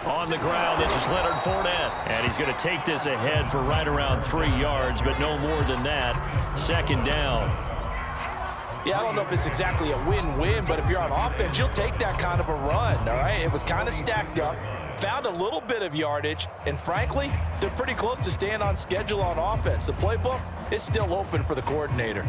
On the ground, this is Leonard Fournette. And he's going to take this ahead for right around 3 yards, but no more than that. Second down. Yeah, I don't know if it's exactly a win-win, but if you're on offense, you'll take that kind of a run, all right? It was kind of stacked up, found a little bit of yardage, and frankly, they're pretty close to staying on schedule on offense. The playbook is still open for the coordinator.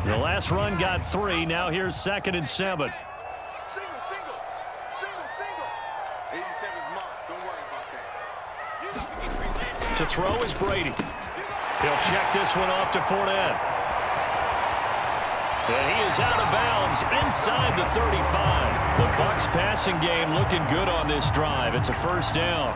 The last run got 3. Now here's 2nd and 7. Single. 87's mark. Don't worry about that. To throw is Brady. He'll check this one off to Fournette. And he is out of bounds inside the 35. The Bucs passing game looking good on this drive. It's a first down.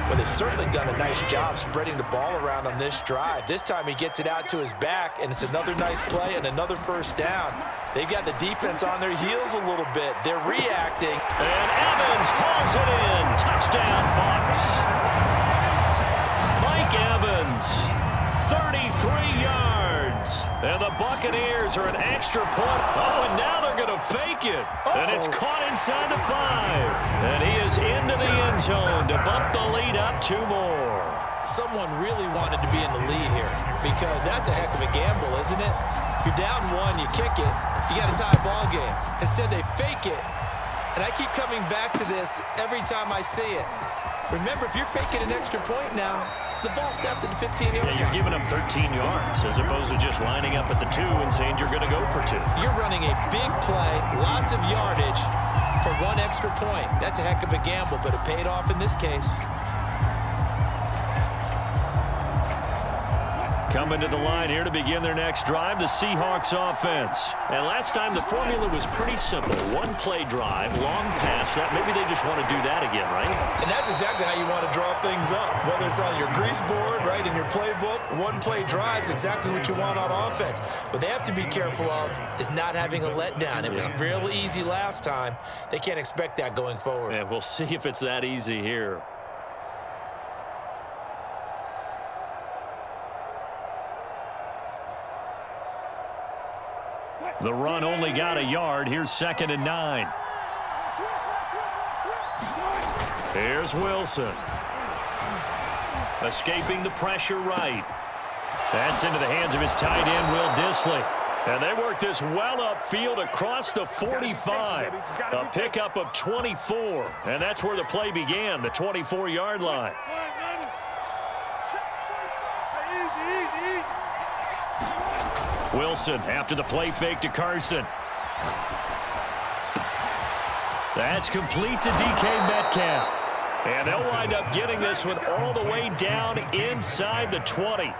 Well, they've certainly done a nice job spreading the ball around on this drive. This time he gets it out to his back, and it's another nice play and another first down. They've got the defense on their heels a little bit. They're reacting. And Evans hauls it in. Touchdown, Bucs. Mike Evans, 33 yards. And the Buccaneers are an extra point. Oh, and now they're going to fake it. And it's caught inside the 5. And he is into the end zone to bump the lead up 2 more. Someone really wanted to be in the lead here because that's a heck of a gamble, isn't it? You're down 1, you kick it, you got a tie ball game. Instead, they fake it. And I keep coming back to this every time I see it. Remember, if you're faking an extra point now, the ball snapped at the 15-yard line. Yeah, you're giving them 13 yards as opposed to just lining up at the 2 and saying you're going to go for 2. You're running a big play, lots of yardage for 1 extra point. That's a heck of a gamble, but it paid off in this case. Coming to the line here to begin their next drive, the Seahawks offense. And last time the formula was pretty simple. 1-play drive, long pass. Maybe they just want to do that again, right? And that's exactly how you want to draw things up. Whether it's on your grease board, right, in your playbook, 1-play drive is exactly what you want on offense. What they have to be careful of is not having a letdown. It was real easy last time. They can't expect that going forward. And we'll see if it's that easy here. The run only got a yard. Here's 2nd and 9. Here's Wilson. Escaping the pressure right. That's into the hands of his tight end, Will Dissly. And they work this well upfield across the 45. A pickup of 24. And that's where the play began, the 24-yard line. Wilson after the play fake to Carson. That's complete to DK Metcalf. And they'll wind up getting this one all the way down inside the 20.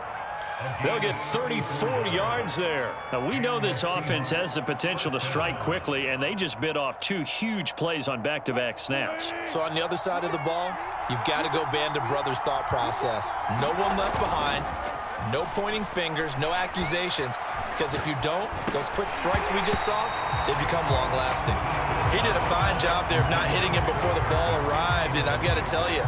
They'll get 34 yards there. Now, we know this offense has the potential to strike quickly, and they just bit off 2 huge plays on back-to-back snaps. So on the other side of the ball, you've got to go Band of Brothers thought process. No one left behind. No pointing fingers, no accusations, because if you don't, those quick strikes we just saw, they become long-lasting. He did a fine job there of not hitting him before the ball arrived, and I've got to tell you,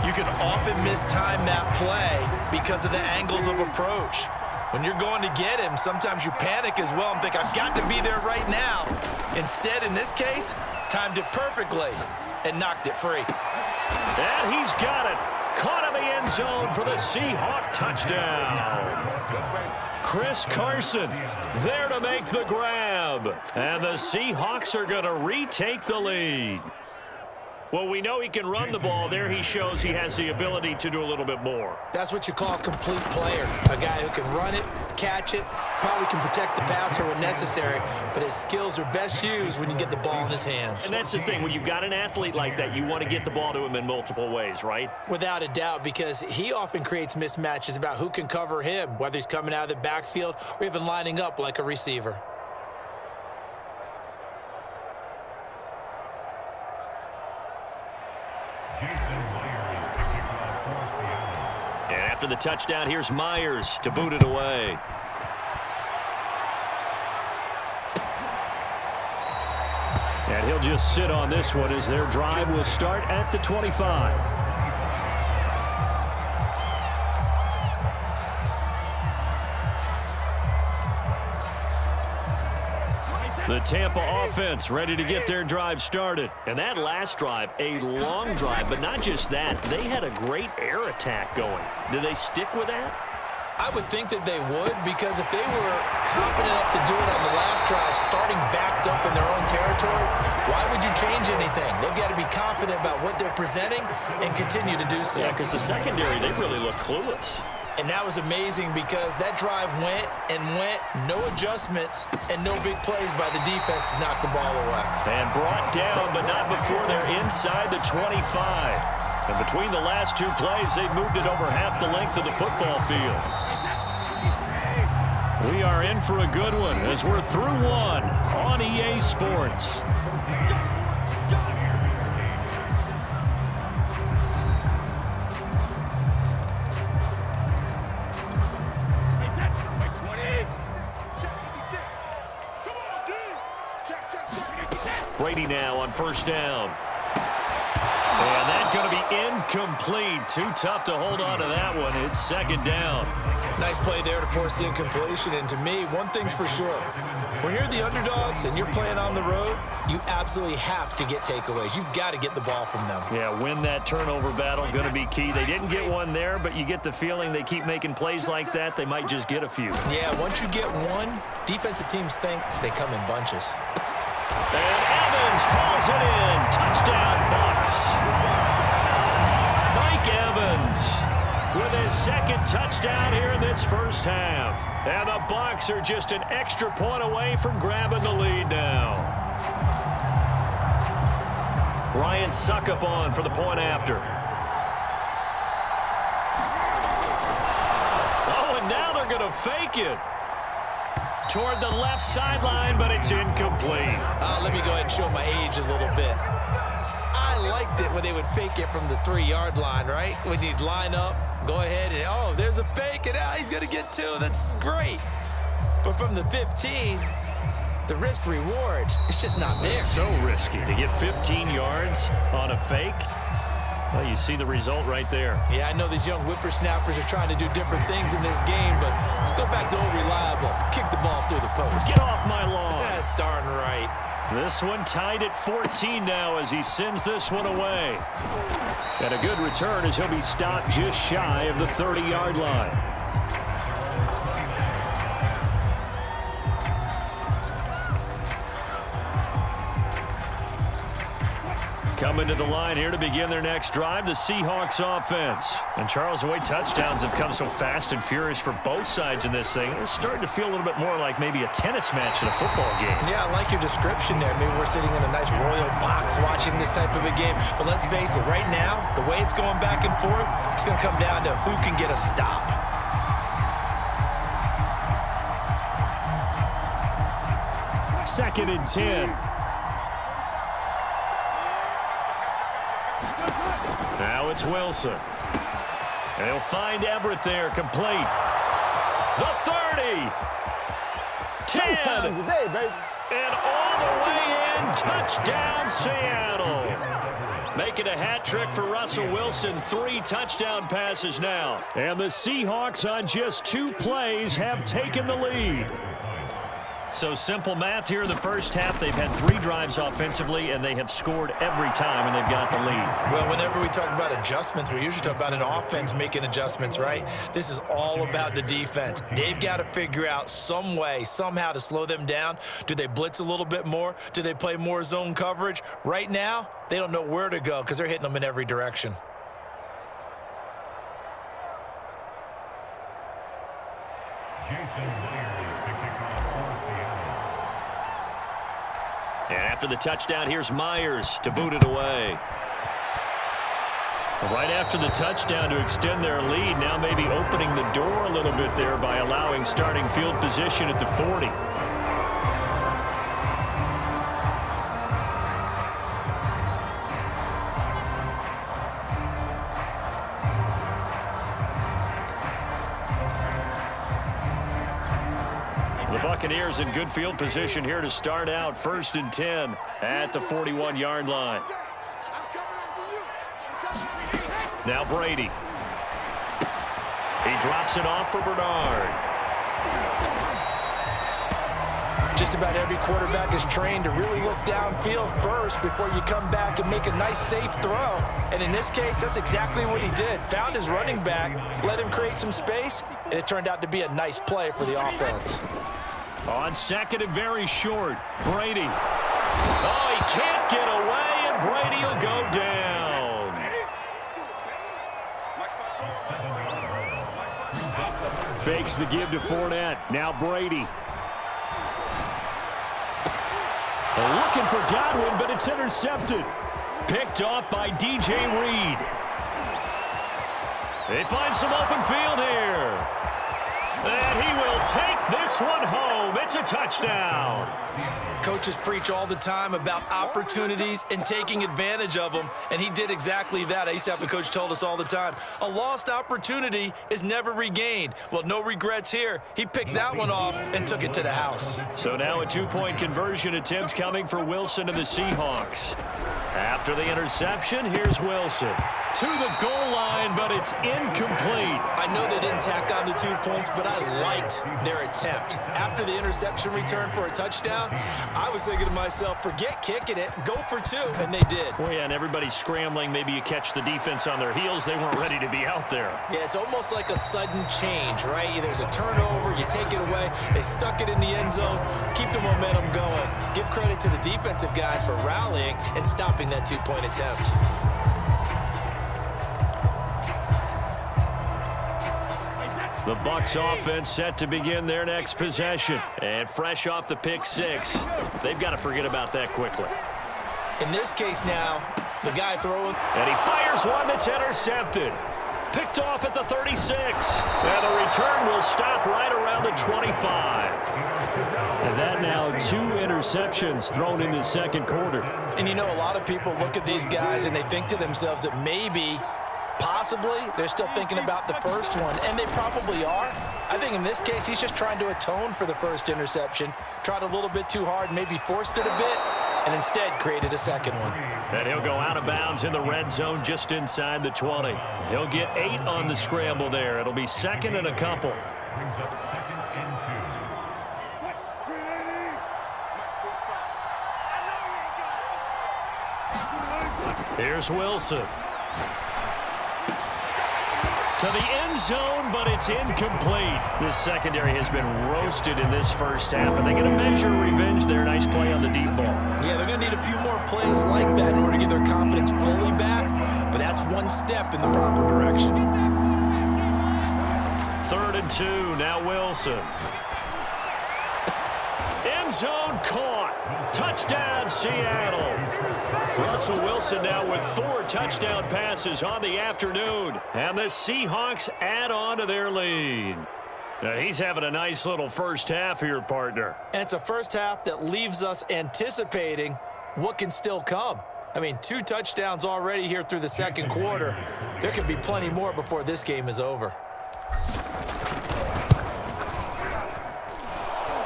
you can often mistime that play because of the angles of approach. When you're going to get him, sometimes you panic as well and think, I've got to be there right now. Instead, in this case, timed it perfectly and knocked it free. And he's got it. Caught in the end zone for the Seahawk touchdown. Chris Carson there to make the grab. And the Seahawks are going to retake the lead. Well, we know he can run the ball. There he shows he has the ability to do a little bit more. That's what you call a complete player. A guy who can run it, catch it, probably can protect the passer when necessary, but his skills are best used when you get the ball in his hands. And that's the thing. When you've got an athlete like that, you want to get the ball to him in multiple ways, right? Without a doubt, because he often creates mismatches about who can cover him, whether he's coming out of the backfield or even lining up like a receiver. And after the touchdown, here's Myers to boot it away. And he'll just sit on this one as their drive will start at the 25. The Tampa offense ready to get their drive started. And that last drive, a long drive, but not just that. They had a great air attack going. Do they stick with that? I would think that they would, because if they were confident enough to do it on the last drive, starting backed up in their own territory, why would you change anything? They've got to be confident about what they're presenting and continue to do so. Yeah, because the secondary, they really look clueless. And that was amazing because that drive went and went, no adjustments, and no big plays by the defense to knock the ball away. And brought down, but not before they're inside the 25. And between the last two plays, they've moved it over half the length of the football field. We are in for a good one as we're through one on EA Sports. Brady now on first down. And that's going to be incomplete. Too tough to hold on to that one. It's second down. Nice play there to force the incompletion. And to me, one thing's for sure. When you're the underdogs and you're playing on the road, you absolutely have to get takeaways. You've got to get the ball from them. Yeah, win that turnover battle, going to be key. They didn't get one there, but you get the feeling they keep making plays like that, they might just get a few. Yeah, once you get one, defensive teams think they come in bunches. And Evans calls it in. Touchdown, Bucs. Mike Evans with his second touchdown here in this first half. And the Bucs are just an extra point away from grabbing the lead now. Ryan Suckup on for the point after. Oh, and now they're going to fake it. Toward the left sideline, but it's incomplete. Let me go ahead and show my age a little bit. I liked it when they would fake it from the 3-yard line, right? When you'd line up, go ahead and, oh, there's a fake, and he's going to get two. That's great. But from the 15, the risk-reward, it's just not there. It's so risky to get 15 yards on a fake. Well, you see the result right there. Yeah, I know these young whippersnappers are trying to do different things in this game, but let's go back to old reliable. Kick the ball through the post. Get off my lawn. That's darn right. This one tied at 14 now as he sends this one away. And a good return as he'll be stopped just shy of the 30-yard line. Coming to the line here to begin their next drive, the Seahawks offense. And Charles, the way touchdowns have come so fast and furious for both sides in this thing, it's starting to feel a little bit more like maybe a tennis match in a football game. Yeah, I like your description there. Maybe we're sitting in a nice royal box watching this type of a game. But let's face it, right now, the way it's going back and forth, it's going to come down to who can get a stop. Second and 10. Now it's Wilson. And he'll find Everett there, complete. The 30. 10. Today, baby. And all the way in, touchdown Seattle. Making a hat trick for Russell Wilson, 3 touchdown passes now. And the Seahawks on just 2 plays have taken the lead. So simple math here in the first half. They've had 3 drives offensively, and they have scored every time, and they've got the lead. Well, whenever we talk about adjustments, we usually talk about an offense making adjustments, right? This is all about the defense. They've got to figure out some way, somehow to slow them down. Do they blitz a little bit more? Do they play more zone coverage? Right now, they don't know where to go because they're hitting them in every direction. And after the touchdown, here's Myers to boot it away. Right after the touchdown to extend their lead, now maybe opening the door a little bit there by allowing starting field position at the 40. Buccaneers in good field position here to start out. 1st and 10 at the 41-yard line. Now Brady. He drops it off for Bernard. Just about every quarterback is trained to really look downfield first before you come back and make a nice, safe throw. And in this case, that's exactly what he did. Found his running back, let him create some space, and it turned out to be a nice play for the offense. On 2nd and very short, Brady. Oh, he can't get away, and Brady will go down. Fakes the give to Fournette. Now Brady. Looking for Godwin, but it's intercepted. Picked off by DJ Reed. They find some open field here. And he will take this one home. It's a touchdown. Coaches preach all the time about opportunities and taking advantage of them, and he did exactly that. I used to have a coach told us all the time, a lost opportunity is never regained. Well, no regrets here. He picked that one off and took it to the house. So now a 2-point conversion attempt coming for Wilson and the Seahawks. After the interception, here's Wilson. To the goal line, but it's incomplete. I know they didn't tack on the 2 points, but I liked their attempt. After the interception return for a touchdown, I was thinking to myself, forget kicking it, go for 2, and they did. Well, yeah, and everybody's scrambling. Maybe you catch the defense on their heels. They weren't ready to be out there. Yeah, it's almost like a sudden change, right? There's a turnover, you take it away, they stuck it in the end zone, keep the momentum going. Give credit to the defensive guys for rallying and stopping that 2-point attempt. The Bucs offense set to begin their next possession. And fresh off the pick 6, they've got to forget about that quickly. In this case now, the guy throwing. And he fires one that's intercepted. Picked off at the 36. And the return will stop right around the 25. And that now 2 interceptions thrown in the second quarter. And you know, a lot of people look at these guys and they think to themselves that maybe, possibly, they're still thinking about the first one, and they probably are. I think in this case, he's just trying to atone for the first interception, tried a little bit too hard, maybe forced it a bit, and instead created a second one. And he'll go out of bounds in the red zone just inside the 20. He'll get 8 on the scramble there. It'll be 2nd and a couple. Here's Wilson. To the end zone, but it's incomplete. This secondary has been roasted in this first half, and they're going to measure revenge there. Nice play on the deep ball. Yeah, they're going to need a few more plays like that in order to get their confidence fully back, but that's one step in the proper direction. 3rd and 2, now Wilson. End zone caught. Touchdown, Seattle. Russell Wilson now with 4 touchdown passes on the afternoon. And the Seahawks add on to their lead. Now, he's having a nice little first half here, partner. And it's a first half that leaves us anticipating what can still come. I mean, 2 touchdowns already here through the second quarter. There could be plenty more before this game is over.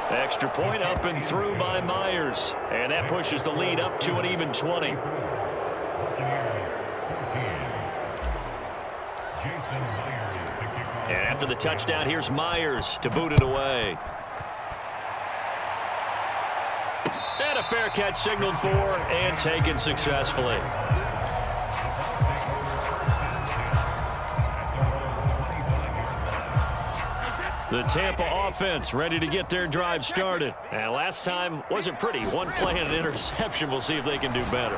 Extra point up and through by Myers. And that pushes the lead up to an even 20. And after the touchdown, here's Myers to boot it away. And a fair catch signaled for and taken successfully. The Tampa offense ready to get their drive started. And last time wasn't pretty. 1 play and an interception. We'll see if they can do better.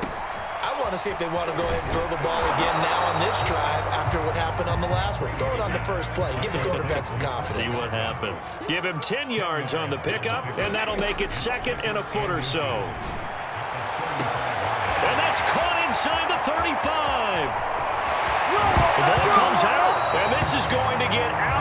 I want to see if they want to go ahead and throw the ball again now on this drive after what happened on the last one. Throw it on the first play. Give the quarterback some confidence. See what happens. Give him 10 yards on the pickup, and that'll make it 2nd and a foot or so. And that's caught inside the 35. The ball comes out, and this is going to get out